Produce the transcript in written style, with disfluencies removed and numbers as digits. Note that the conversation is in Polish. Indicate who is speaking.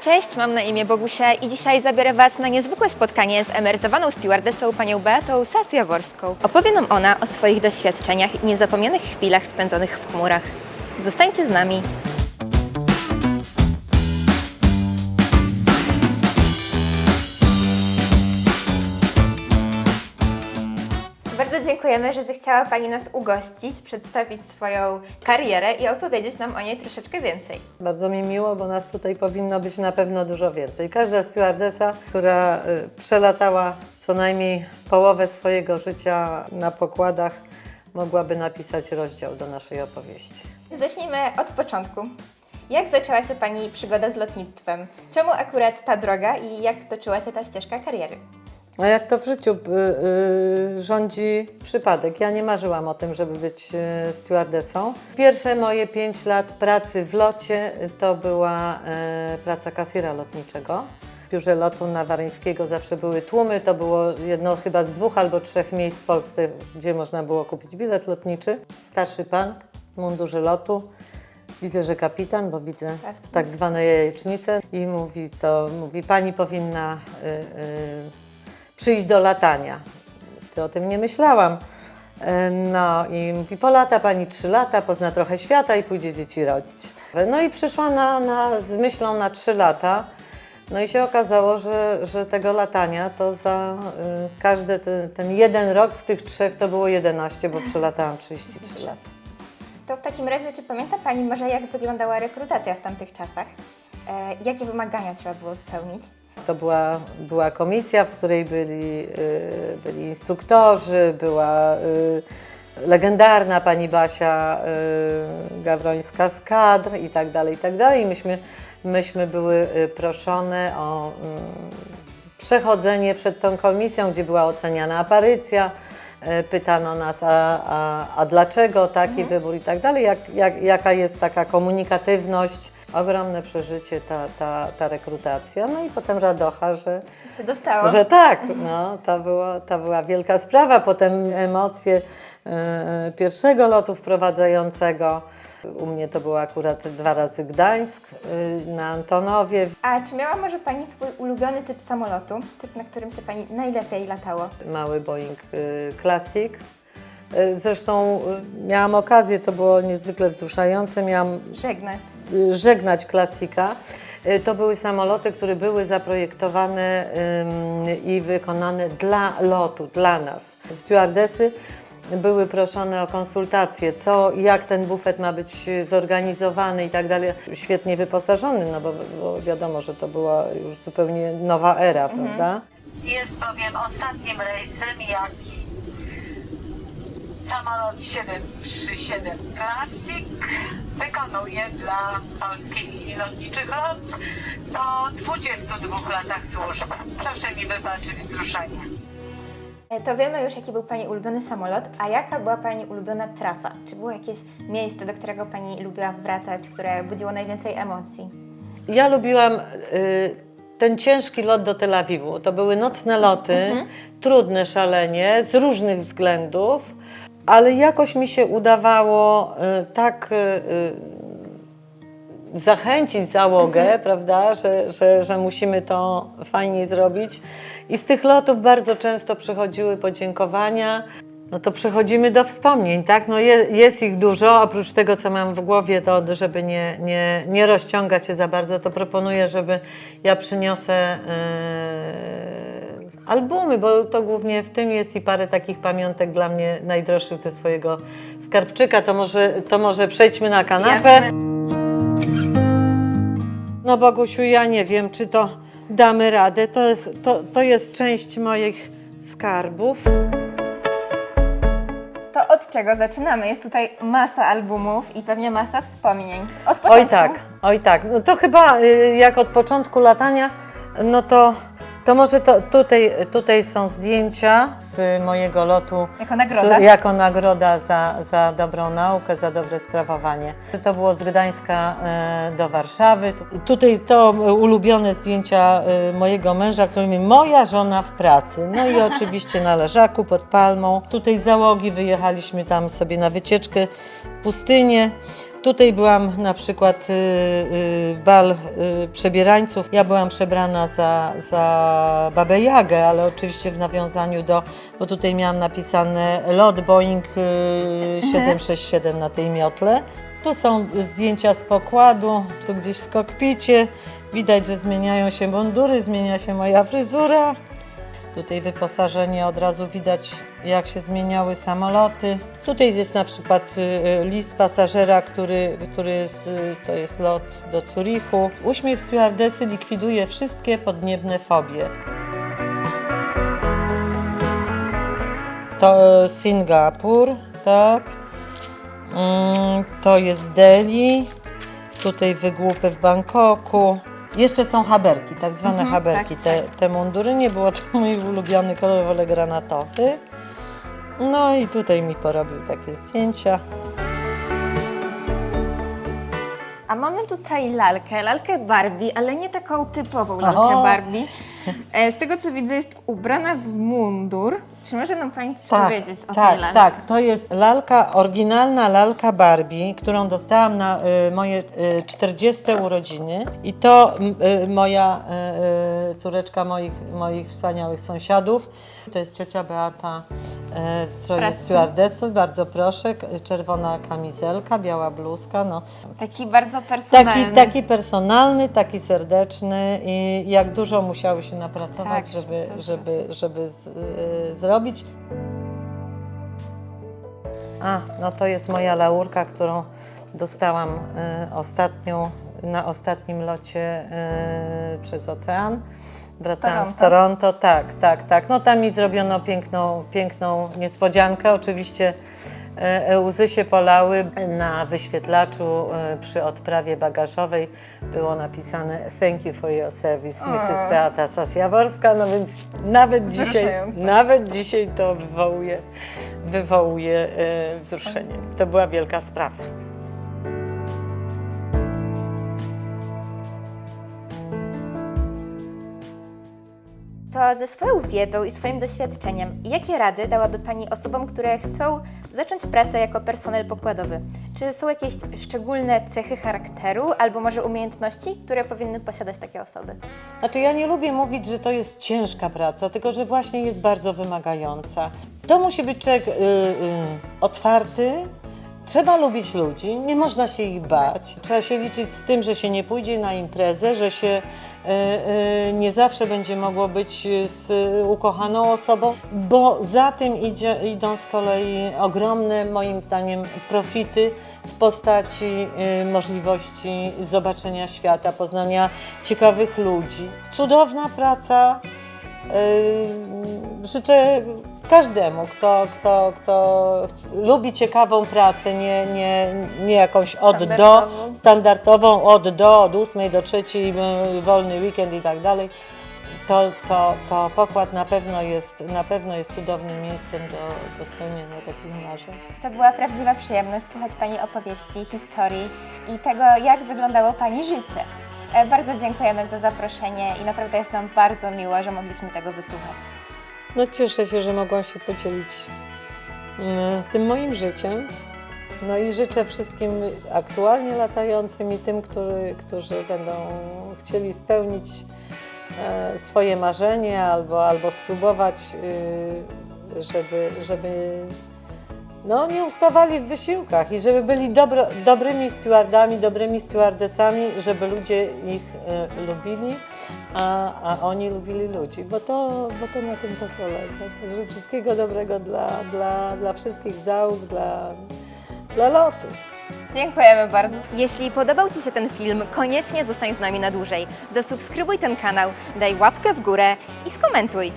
Speaker 1: Cześć, mam na imię Bogusia i dzisiaj zabiorę Was na niezwykłe spotkanie z emerytowaną stewardessą panią Beatą Sas-Jaworską. Opowie nam ona o swoich doświadczeniach i niezapomnianych chwilach spędzonych w chmurach. Zostańcie z nami. Bardzo dziękujemy, że zechciała Pani nas ugościć, przedstawić swoją karierę i opowiedzieć nam o niej troszeczkę więcej.
Speaker 2: Bardzo mi miło, bo nas tutaj powinno być na pewno dużo więcej. Każda stewardessa, która przelatała co najmniej połowę swojego życia na pokładach, mogłaby napisać rozdział do naszej opowieści.
Speaker 1: Zacznijmy od początku. Jak zaczęła się Pani przygoda z lotnictwem? Czemu akurat ta droga i jak toczyła się ta ścieżka kariery?
Speaker 2: A jak to w życiu rządzi przypadek. Ja nie marzyłam o tym, żeby być stewardessą. Pierwsze moje 5 lat pracy w locie to była praca kasjera lotniczego. W biurze lotu na Waryńskiego zawsze były tłumy. To było jedno chyba z 2 albo 3 miejsc w Polsce, gdzie można było kupić bilet lotniczy. Starszy pan w mundurze lotu. Widzę, że kapitan, bo widzę tak zwane jajecznice i mówi, pani powinna przyjść do latania. To o tym nie myślałam. No i mówi, polata pani 3 lata, pozna trochę świata i pójdzie dzieci rodzić. No i przyszłam z myślą na 3 lata. No i się okazało, że tego latania to za każdy ten jeden rok z tych 3 to było 11, bo przelatałam 33 lata.
Speaker 1: To w takim razie, czy pamięta Pani może, jak wyglądała rekrutacja w tamtych czasach? Jakie wymagania trzeba było spełnić?
Speaker 2: To była komisja, w której byli instruktorzy, była legendarna pani Basia Gawrońska z kadr i tak dalej, i tak dalej. I myśmy były proszone o przechodzenie przed tą komisją, gdzie była oceniana aparycja. Pytano nas, a dlaczego taki wybór i tak dalej, jaka jest taka komunikatywność. Ogromne przeżycie ta rekrutacja, no i potem radocha, że
Speaker 1: się dostało.
Speaker 2: Że tak, no, to była wielka sprawa. Potem emocje pierwszego lotu wprowadzającego. U mnie to było akurat 2 razy Gdańsk na Antonowie.
Speaker 1: A czy miała może Pani swój ulubiony typ samolotu? Typ, na którym się Pani najlepiej latało?
Speaker 2: Mały Boeing Classic. Zresztą miałam okazję, to było niezwykle wzruszające, miałam żegnać Classica. To były samoloty, które były zaprojektowane i wykonane dla lotu, dla nas. Stewardesy były proszone o konsultacje, jak ten bufet ma być zorganizowany i tak dalej. Świetnie wyposażony, no bo wiadomo, że to była już zupełnie nowa era, prawda?
Speaker 3: Jest bowiem ostatnim rejsem, jaki samolot 737 Classic wykonuje dla polskiej linii lotniczych LOT po 22 latach służby. Proszę mi wybaczyć wzruszenie.
Speaker 1: To wiemy już, jaki był Pani ulubiony samolot, a jaka była Pani ulubiona trasa? Czy było jakieś miejsce, do którego Pani lubiła wracać, które budziło najwięcej emocji?
Speaker 2: Ja lubiłam ten ciężki lot do Tel Awiwu. To były nocne loty, trudne szalenie, z różnych względów, ale jakoś mi się udawało tak zachęcić załogę, prawda, że musimy to fajnie zrobić. I z tych lotów bardzo często przychodziły podziękowania. No to przechodzimy do wspomnień, tak? No jest ich dużo, oprócz tego, co mam w głowie, to żeby nie rozciągać się za bardzo, to proponuję, żeby ja przyniosę albumy, bo to głównie w tym jest i parę takich pamiątek dla mnie najdroższych ze swojego skarbczyka. To może przejdźmy na kanapę.
Speaker 1: Jasne.
Speaker 2: No Bogusiu, ja nie wiem, czy to damy radę. To jest część moich skarbów.
Speaker 1: To od czego zaczynamy? Jest tutaj masa albumów i pewnie masa wspomnień. Od początku?
Speaker 2: Oj tak. No to chyba jak od początku latania, no to może tutaj są zdjęcia z mojego lotu.
Speaker 1: Jako nagroda?
Speaker 2: Jako nagroda za dobrą naukę, za dobre sprawowanie. To było z Gdańska do Warszawy. Tutaj to ulubione zdjęcia mojego męża, który mówi, moja żona w pracy. No i oczywiście na leżaku pod palmą. Tutaj z załogi wyjechaliśmy tam sobie na wycieczkę w pustynię. Tutaj byłam na przykład bal przebierańców. Ja byłam przebrana za Babę Jagę, ale oczywiście w nawiązaniu bo tutaj miałam napisane lot Boeing 767 na tej miotle. Tu są zdjęcia z pokładu, tu gdzieś w kokpicie. Widać, że zmieniają się mundury, zmienia się moja fryzura. Tutaj wyposażenie, od razu widać, jak się zmieniały samoloty. Tutaj jest na przykład list pasażera, to jest lot do Zurichu. Uśmiech stewardesy likwiduje wszystkie podniebne fobie. To Singapur, tak. To jest Delhi. Tutaj wygłupy w Bangkoku. Jeszcze są haberki, tak zwane haberki. Te mundury, nie było to mój ulubiony kolor, wolę granatowy. No i tutaj mi porobił takie zdjęcia.
Speaker 1: A mamy tutaj lalkę Barbie, ale nie taką typową lalkę
Speaker 2: O.
Speaker 1: Barbie. Z tego co widzę, jest ubrana w mundur. Czy może nam Pani coś powiedzieć o tej lalce?
Speaker 2: Tak, to jest oryginalna lalka Barbie, którą dostałam na moje 40. urodziny. I to moja córeczka moich wspaniałych sąsiadów. To jest ciocia Beata w stroju stewardessy, bardzo proszę. Czerwona kamizelka, biała bluzka. No.
Speaker 1: Taki bardzo personalny.
Speaker 2: Taki personalny, taki serdeczny i jak dużo musiały się napracować, żeby zrobić. No to jest moja laurka, którą dostałam na ostatnim locie przez ocean. Wracałam z Toronto, tak. No tam mi zrobiono piękną niespodziankę. Oczywiście łzy się polały. Na wyświetlaczu przy odprawie bagażowej było napisane "Thank you for your service, Mrs. Beata Sas-Jaworska", no więc nawet dzisiaj to wywołuje wzruszenie. To była wielka sprawa.
Speaker 1: To ze swoją wiedzą i swoim doświadczeniem, jakie rady dałaby Pani osobom, które chcą zacząć pracę jako personel pokładowy? Czy są jakieś szczególne cechy charakteru albo może umiejętności, które powinny posiadać takie osoby?
Speaker 2: Znaczy ja nie lubię mówić, że to jest ciężka praca, tylko że właśnie jest bardzo wymagająca. To musi być człowiek otwarty. Trzeba lubić ludzi, nie można się ich bać. Trzeba się liczyć z tym, że się nie pójdzie na imprezę, że się nie zawsze będzie mogło być z ukochaną osobą, bo za tym idą z kolei ogromne, moim zdaniem, profity w postaci możliwości zobaczenia świata, poznania ciekawych ludzi. Cudowna praca. Życzę każdemu, kto lubi ciekawą pracę, nie jakąś standardową, od 8 do 3, wolny weekend i tak dalej, to pokład na pewno jest cudownym miejscem do spełnienia takich marzeń.
Speaker 1: To była prawdziwa przyjemność słuchać Pani opowieści, historii i tego, jak wyglądało Pani życie. Bardzo dziękujemy za zaproszenie i naprawdę jest nam bardzo miło, że mogliśmy tego wysłuchać.
Speaker 2: No cieszę się, że mogłam się podzielić tym moim życiem. No i życzę wszystkim aktualnie latającym i tym, którzy będą chcieli spełnić swoje marzenie albo spróbować, żeby nie ustawali w wysiłkach i żeby byli dobrymi stewardami, dobrymi stewardessami, żeby ludzie ich lubili, a oni lubili ludzi, bo to na tym to polega. Także wszystkiego dobrego dla wszystkich załóg, dla lotu.
Speaker 1: Dziękujemy bardzo. Jeśli podobał Ci się ten film, koniecznie zostań z nami na dłużej. Zasubskrybuj ten kanał, daj łapkę w górę i skomentuj.